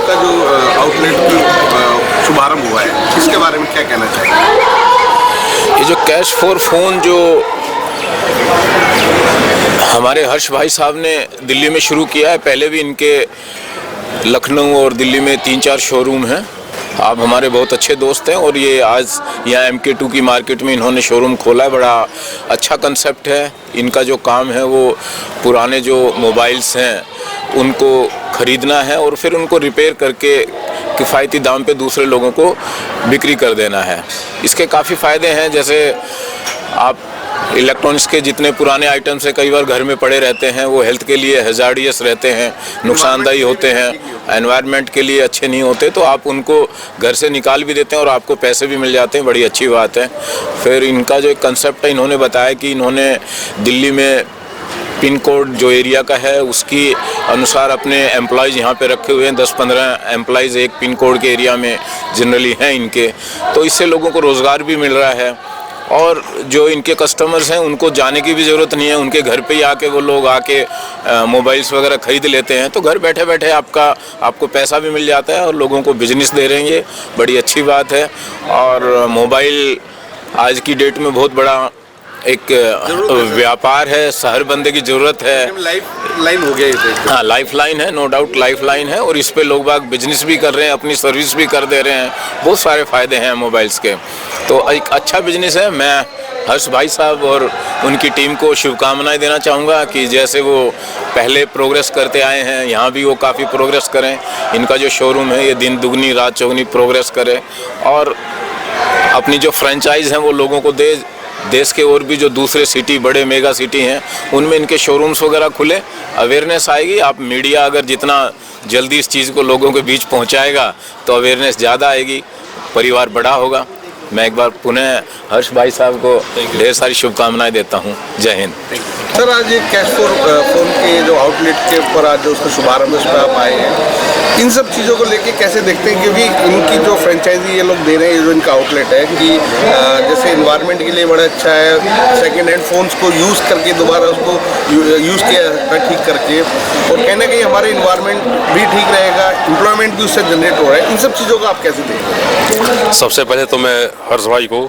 आपका जो आउटलेट शुभारंभ हुआ है, इसके बारे में क्या कहना चाहेंगे? ये जो कैश फॉर फोन जो हमारे हर्ष भाई साहब ने दिल्ली में शुरू किया है, पहले भी इनके लखनऊ और दिल्ली में 3-4 शोरूम हैं। आप हमारे बहुत अच्छे दोस्त हैं और ये आज यहाँ MK2 की मार्केट में इन्होंने शोरूम खोला है। बड़ा अच्छा कंसेप्ट है। इनका जो काम है वो पुराने जो मोबाइल्स हैं उनको ख़रीदना है और फिर उनको रिपेयर करके किफ़ायती दाम पे दूसरे लोगों को बिक्री कर देना है। इसके काफ़ी फ़ायदे हैं, जैसे आप इलेक्ट्रॉनिक्स के जितने पुराने आइटम्स हैं कई बार घर में पड़े रहते हैं, वो हेल्थ के लिए हैज़ार्डियस रहते हैं, नुकसानदायी होते हैं, एनवायरनमेंट के लिए अच्छे नहीं होते, तो आप उनको घर से निकाल भी देते हैं और आपको पैसे भी मिल जाते हैं। बड़ी अच्छी बात है। फिर इनका जो एक कंसेप्ट है, इन्होंने बताया कि इन्होंने दिल्ली में पिन कोड जो एरिया का है उसकी अनुसार अपने एम्प्लॉयज़ यहाँ पे रखे हुए हैं। 10-15 एम्प्लॉयज़ एक पिन कोड के एरिया में जनरली हैं इनके, तो इससे लोगों को रोज़गार भी मिल रहा है और जो इनके कस्टमर्स हैं उनको जाने की भी ज़रूरत नहीं है। उनके घर पे ही आके वो लोग आके मोबाइल्स वगैरह ख़रीद लेते हैं, तो घर बैठे बैठे आपको पैसा भी मिल जाता है और लोगों को बिजनेस दे रहे हैं। ये बड़ी अच्छी बात है। और मोबाइल आज की डेट में बहुत बड़ा एक व्यापार है, शहर बंदे की ज़रूरत है, लाइफ लाइन हो गया ये। हाँ, लाइफ लाइन है, नो डाउट लाइफ लाइन है और इस पे लोग बाग बिजनेस भी कर रहे हैं, अपनी सर्विस भी कर दे रहे हैं। बहुत सारे फ़ायदे हैं मोबाइल्स के, तो एक अच्छा बिजनेस है। मैं हर्ष भाई साहब और उनकी टीम को शुभकामनाएं देना चाहूँगा कि जैसे वो पहले प्रोग्रेस करते आए हैं, यहाँ भी वो काफ़ी प्रोग्रेस करें। इनका जो शोरूम है ये दिन दुगनी रात चौगनी प्रोग्रेस करे और अपनी जो फ्रेंचाइज हैं वो लोगों को दे। देश के और भी जो दूसरे सिटी, बड़े मेगा सिटी हैं, उनमें इनके शोरूम्स वगैरह खुले, अवेयरनेस आएगी। आप मीडिया अगर जितना जल्दी इस चीज़ को लोगों के बीच पहुंचाएगा तो अवेयरनेस ज़्यादा आएगी, परिवार बड़ा होगा। मैं एक बार पुनः हर्ष भाई साहब को ढेर सारी शुभकामनाएं देता हूं। जय हिंद। सर, आज ये कैश फॉर फोन के जो आउटलेट के ऊपर आज जो उसका शुभारंभ इस पर आप आए हैं, इन सब चीज़ों को लेके कैसे देखते हैं? क्योंकि इनकी जो फ्रेंचाइजी ये लोग दे रहे हैं, जो इनका आउटलेट है कि जैसे इन्वायरमेंट के लिए बड़ा अच्छा है, सेकेंड हैंड फ़ोन्स को यूज़ करके दोबारा उसको यूज़ किया ठीक करके, और कहीं ना कहीं हमारे इन्वायरमेंट भी ठीक रहेगा, एम्प्लॉयमेंट भी उससे जनरेट हो रहा है। इन सब चीज़ों को आप कैसे देखते हैं? सबसे पहले तो मैं हर्ष भाई को,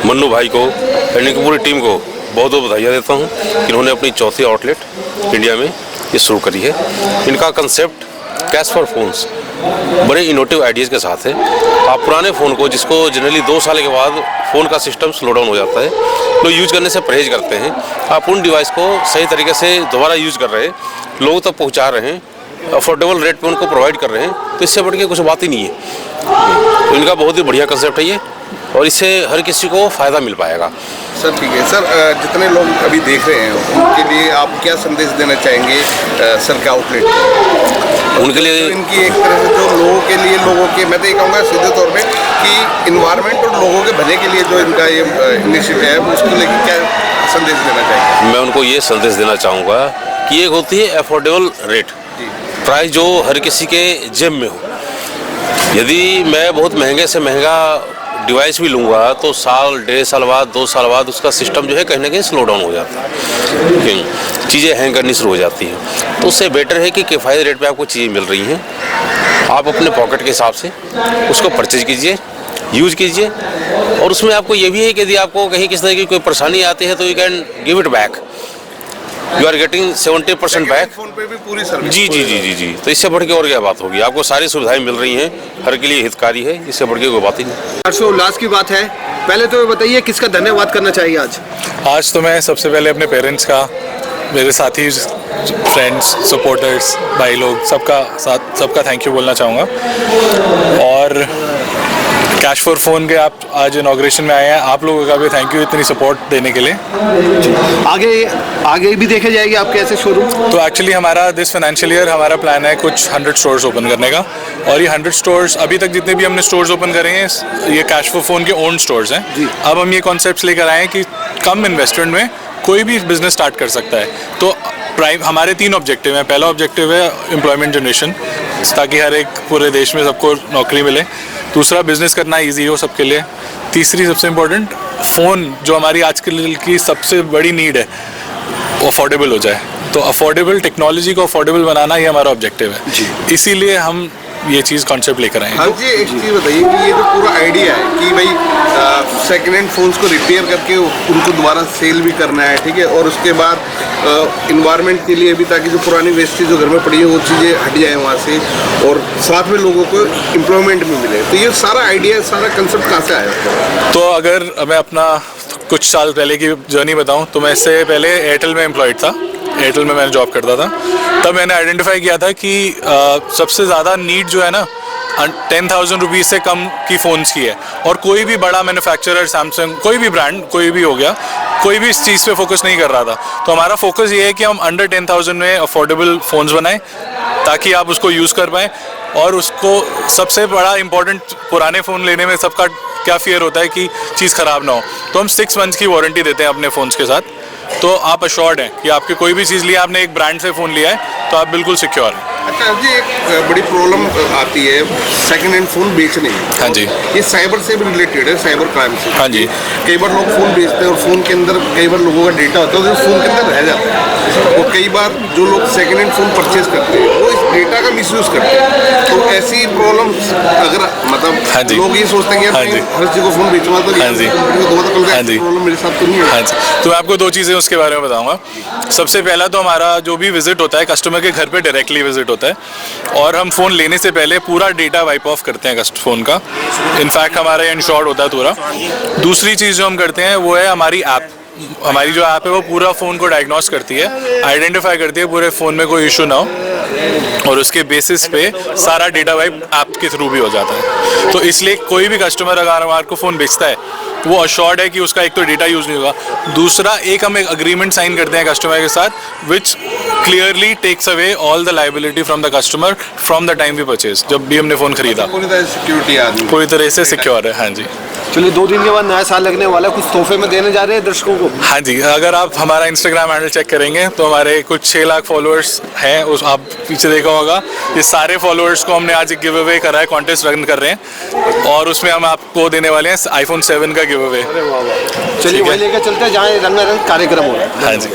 मन्नू भाई को, इनकी पूरी टीम को बहुत बहुत बधाइयाँ देता हूँ कि इन्होंने अपनी चौथी आउटलेट इंडिया में ये शुरू करी है। इनका कंसेप्ट कैश फॉर फोन्स बड़े इनोवेटिव आइडियाज़ के साथ है। आप पुराने फ़ोन को, जिसको जनरली 2 साल के बाद फ़ोन का सिस्टम स्लो डाउन हो जाता है, लोग यूज़ करने से परहेज करते हैं, आप उन डिवाइस को सही तरीके से दोबारा यूज़ कर रहे हैं, लोगों तक पहुँचा रहे हैं, अफोर्डेबल रेट पे उनको प्रोवाइड कर रहे हैं, तो इससे बढ़ के कुछ बात ही नहीं है। तो इनका बहुत ही बढ़िया कंसेप्ट है ये और इससे हर किसी को फ़ायदा मिल पाएगा। सर ठीक है। सर, जितने लोग अभी देख रहे हैं उनके लिए आप क्या संदेश देना चाहेंगे सर के आउटलेट उनके लिए? इनकी एक तरह से जो लोगों के लिए, लोगों के, मैं तो ये कहूँगा सीधे तौर पे कि इन्वायरमेंट और लोगों के भले के लिए जो इनका ये इनिशिएटिव है उसको लेकर क्या संदेश देना चाहेंगे? मैं उनको ये संदेश देना चाहूँगा कि एक होती है अफोर्डेबल रेट, प्राइस जो हर किसी के जेब में हो। यदि मैं बहुत महंगे से महंगा डिवाइस भी लूँगा तो साल, 1.5 साल बाद, 2 साल बाद उसका सिस्टम जो है कहीं ना कहीं स्लो डाउन हो जाता है, चीज़ें हैंग करनी शुरू हो जाती हैं। तो उससे बेटर है कि किफ़ायती रेट पे आपको चीज़ें मिल रही हैं, आप अपने पॉकेट के हिसाब से उसको परचेज कीजिए, यूज़ कीजिए। और उसमें आपको ये भी है कि यदि आपको कहीं किस तरह की कोई परेशानी आती है तो you can give it back, you are getting 70% back. Phone पे भी पूरी सर्विस। जी जी जी जी जी तो इससे बढ़ के और क्या बात होगी? आपको सारी सुविधाएं मिल रही हैं, हर के लिए हितकारी है, इससे बढ़ के कोई बात ही नहीं। हर्षोल्लास की बात है। पहले तो ये बताइए किसका धन्यवाद करना चाहिए आज? आज तो मैं सबसे पहले अपने पेरेंट्स का, मेरे साथी, फ्रेंड्स, सपोर्टर्स, भाई लोग, सबका थैंक यू बोलना चाहूँगा। और कैश फॉर फोन के आप आज इनॉग्रेशन में आए हैं, आप लोगों का भी थैंक यू इतनी सपोर्ट देने के लिए। आगे भी देखे जाएगी आपके ऐसे शोरूम? तो एक्चुअली हमारा दिस फाइनेंशियल ईयर हमारा प्लान है कुछ 100 स्टोर्स ओपन करने का, और ये 100 स्टोर्स अभी तक जितने भी हमने स्टोर्स ओपन करे हैं ये कैश फॉर फोन के ओन स्टोर्स हैं। अब हम ये कॉन्सेप्ट्स लेकर आए हैं कि कम इन्वेस्टमेंट में कोई भी बिजनेस स्टार्ट कर सकता है। तो हमारे 3 ऑब्जेक्टिव हैं। पहला ऑब्जेक्टिव है एम्प्लॉयमेंट जनरेशन, ताकि हर एक पूरे देश में सबको नौकरी मिले। दूसरा, बिजनेस करना ईजी हो सबके लिए। तीसरी, सबसे इम्पोर्टेंट, फ़ोन जो हमारी आजकल की सबसे बड़ी नीड है वो अफोर्डेबल हो जाए। तो अफोर्डेबल टेक्नोलॉजी को अफोर्डेबल बनाना ही हमारा ऑब्जेक्टिव है। इसीलिए हम ये चीज़ कॉन्सेप्ट लेकर आए हैं। हाँ जी, एक चीज़ बताइए कि ये जो पूरा आइडिया है कि भाई सेकेंड हैंड फ़ोन्स को रिपेयर करके उनको दोबारा सेल भी करना है, ठीक है, और उसके बाद इन्वायरमेंट के लिए भी, ताकि जो पुरानी वेस्टेज जो घर में पड़ी है वो चीज़ें हट जाए वहाँ से, और साथ में लोगों को एम्प्लॉयमेंट भी मिले। तो ये सारा आइडिया, सारा कंसेप्ट कहाँ से आया? तो अगर मैं अपना कुछ साल पहले की जर्नी बताऊं तो मैं इससे पहले एयरटेल में एम्प्लॉयड था। एयरटेल में मैंने जॉब करता था। तब मैंने आइडेंटिफाई किया था कि सबसे ज़्यादा नीड जो है ना 10,000 रुपीज़ से कम की फ़ोन्स की है। और कोई भी बड़ा मैन्युफैक्चरर, सैमसंग, कोई भी ब्रांड, कोई भी हो गया, कोई भी इस चीज़ पे फोकस नहीं कर रहा था। तो हमारा फोकस ये है कि हम अंडर 10,000 में अफोर्डेबल फ़ोन्स बनाएं ताकि आप उसको यूज़ कर पाएँ। और उसको सबसे बड़ा इंपॉर्टेंट, पुराने फ़ोन लेने में सबका क्या फियर होता है कि चीज़ ख़राब ना हो। तो हम 6 मंथ्स की वारंटी देते हैं अपने फ़ोन्स के साथ। तो आप अश्योर्ड हैं कि आपकी कोई भी चीज़ लिया, आपने एक ब्रांड से फ़ोन लिया है तो आप बिल्कुल सिक्योर हैं। अच्छा जी, एक बड़ी प्रॉब्लम आती है सेकंड हैंड फ़ोन बेचने में। हाँ जी। ये साइबर से भी रिलेटेड है, साइबर क्राइम से। हाँ जी। कई बार लोग फ़ोन बेचते हैं और फ़ोन के अंदर कई बार लोगों का डेटा होता है जो फ़ोन के अंदर रह जाता है। और कई बार जो लोग सेकंड हैंड फ़ोन परचेज करते हैं वो इस डेटा का मिसयूज़ करते हैं। तो ऐसी प्रॉब्लम अगर मतलब हाँ जी। लोग ये सोचते हैं कि हाँ जी। हर चीज़ को फ़ोन बेचूंगा तो हाँ जी। हाँ जी। प्रॉब्लम मेरे साथ तो नहीं है। हाँ जी। तो मैं आपको 2 चीज़ें उसके बारे में बताऊंगा। सबसे पहला तो हमारा जो भी विजिट होता है कस्टमर के घर पे डायरेक्टली विजिट होता है, और हम फ़ोन लेने से पहले पूरा डेटा वाइप ऑफ करते हैं फ़ोन का। इनफैक्ट हमारा इंश्योर्ड होता है पूरा। दूसरी चीज़ जो हम करते हैं वो है हमारी ऐप। हमारी जो ऐप है वो पूरा फ़ोन को डायग्नोस करती है, आइडेंटिफाई करती है पूरे फ़ोन में कोई इशू ना हो, और उसके बेसिस पे सारा डेटा वाइप ऐप के थ्रू भी हो जाता है। तो इसलिए कोई भी कस्टमर अगर हमारे को फ़ोन बेचता है वो अश्योर्ड है कि उसका एक तो डेटा यूज़ नहीं होगा, दूसरा एक हम एक एग्रीमेंट साइन करते हैं कस्टमर के साथ which clearly takes away all the liability from the customer from the time we purchase. जब भी हमने फ़ोन खरीदा पूरी तरह सिक्योरिटी आदमी पूरी तरह से सिक्योर है। हाँ जी। चलिए 2 दिन के बाद नया साल लगने वाला है, कुछ तोहफे में देने जा रहे हैं दर्शकों को? हाँ जी, अगर आप हमारा इंस्टाग्राम हैंडल चेक करेंगे तो हमारे कुछ 6 लाख फॉलोअर्स हैं। उस आप पीछे देखा होगा, ये सारे फॉलोअर्स को हमने आज एक गिव अवे करा है, कॉन्टेस्ट रन कर रहे हैं, और उसमें हम आपको देने वाले हैं iPhone 7 का गिव अवे। चलिए वही लेकर चलते हैं जहाँ रंगारंग कार्यक्रम हो रहा है। हाँ जी।